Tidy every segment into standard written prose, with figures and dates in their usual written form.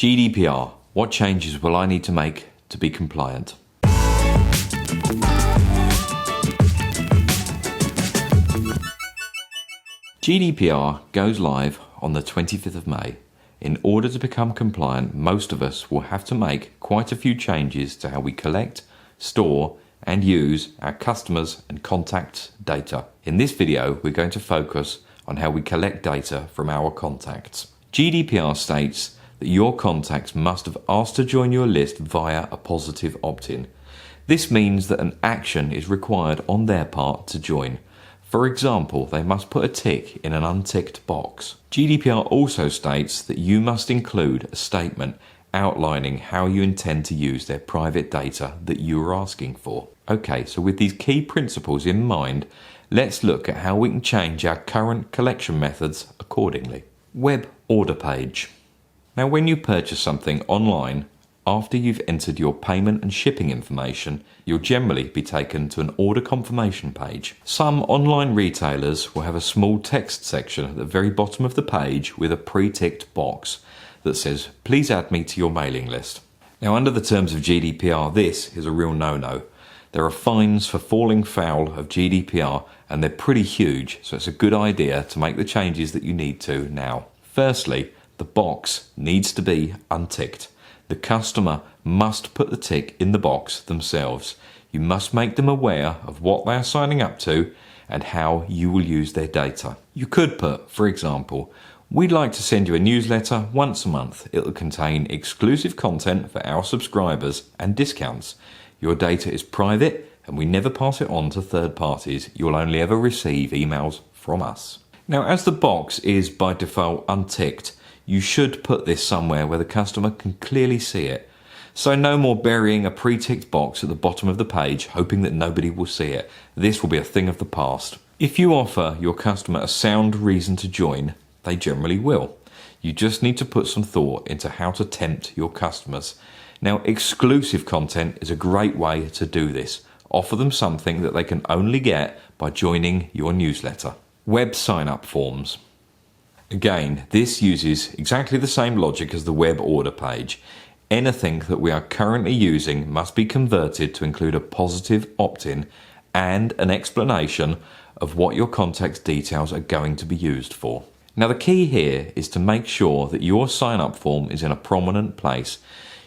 GDPR. What changes will I need to make to be compliant? GDPR goes live on the 25th of May. In order to become compliant, most of us will have to make quite a few changes to how we collect, store, and use our customers' and contacts' data. In this video, we're going to focus on how we collect data from our contacts. GDPR states that your contacts must have asked to join your list via a positive opt-in. This means that an action is required on their part to join. For example, they must put a tick in an unticked box. GDPR also states that you must include a statement outlining how you intend to use their private data that you are asking for. Okay, so with these key principles in mind, let's look at how we can change our current collection methods accordingly. Web order page. Now, when you purchase something online, after you've entered your payment and shipping information, you'll generally be taken to an order confirmation page. Some online retailers will have a small text section at the very bottom of the page with a pre-ticked box that says, "Please add me to your mailing list." Now, under the terms of GDPR, this is a real no-no. There are fines for falling foul of GDPR, and they're pretty huge, so it's a good idea to make the changes that you need to now. Firstly, the box needs to be unticked. The customer must put the tick in the box themselves. You must make them aware of what they are signing up to and how you will use their data. You could put, for example, "We'd like to send you a newsletter once a month. It'll contain exclusive content for our subscribers and discounts. Your data is private and we never pass it on to third parties. You'll only ever receive emails from us." Now, as the box is by default unticked, you should put this somewhere where the customer can clearly see it. So no more burying a pre-ticked box at the bottom of the page hoping that nobody will see it. This will be a thing of the past. If you offer your customer a sound reason to join, they generally will. You just need to put some thought into how to tempt your customers. Now, exclusive content is a great way to do this. Offer them something that they can only get by joining your newsletter. Web sign-up forms. Again, this uses exactly the same logic as the web order page. Anything that we are currently using must be converted to include a positive opt-in and an explanation of what your contact details are going to be used for. Now, the key here is to make sure that your sign-up form is in a prominent place.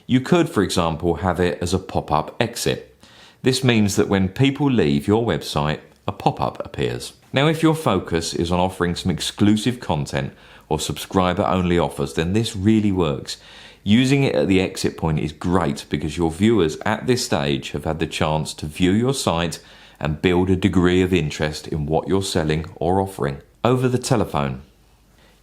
You could, for example, have it as a pop-up exit. This means that when people leave your website, a pop-up appears. Now, if your focus is on offering some exclusive content or subscriber-only offers, then this really works. Using it at the exit point is great because your viewers at this stage have had the chance to view your site and build a degree of interest in what you're selling or offering. Over the telephone.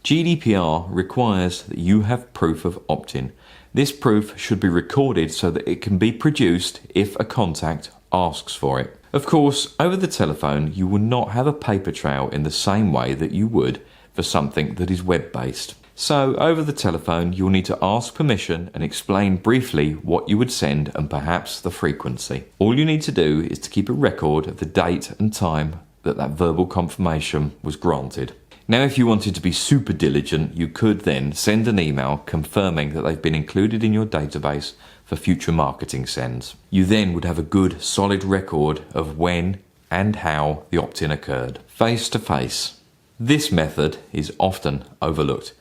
GDPR requires that you have proof of opt-in. This proof should be recorded so that it can be produced if a contact asks for it. Of course, over the telephone, you will not have a paper trail in the same way that you would for something that is web-based. So, over the telephone, you'll need to ask permission and explain briefly what you would send and perhaps the frequency. All you need to do is to keep a record of the date and time that verbal confirmation was granted. Now, if you wanted to be super diligent, you could then send an email confirming that they've been included in your database for future marketing sends. You then would have a good, solid record of when and how the opt-in occurred. Face-to-face. This method is often overlooked.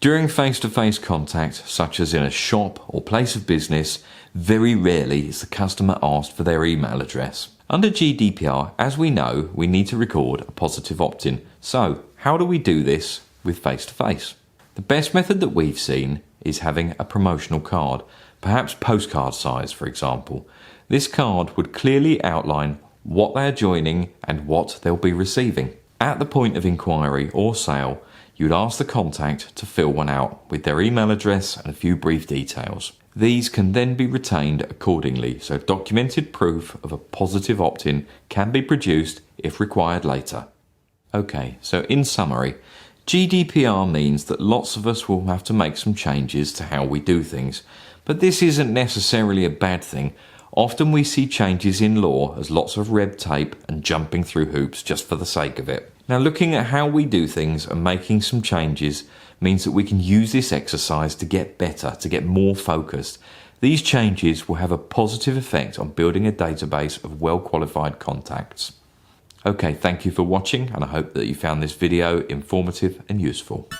During face-to-face contact, such as in a shop or place of business, very rarely is the customer asked for their email address. Under GDPR, as we know, we need to record a positive opt-in. So, how do we do this with face-to-face? The best method that we've seen is having a promotional card, perhaps postcard size, for example. This card would clearly outline what they are joining and what they'll be receiving. At the point of inquiry or sale, you'd ask the contact to fill one out with their email address and a few brief details. These can then be retained accordingly, so documented proof of a positive opt-in can be produced if required later. Okay, so in summary, GDPR means that lots of us will have to make some changes to how we do things, but this isn't necessarily a bad thing. Often we see changes in law as lots of red tape and jumping through hoops just for the sake of it. Now, looking at how we do things and making some changes means that we can use this exercise to get better, to get more focused. These changes will have a positive effect on building a database of well-qualified contacts. Okay, thank you for watching, and I hope that you found this video informative and useful.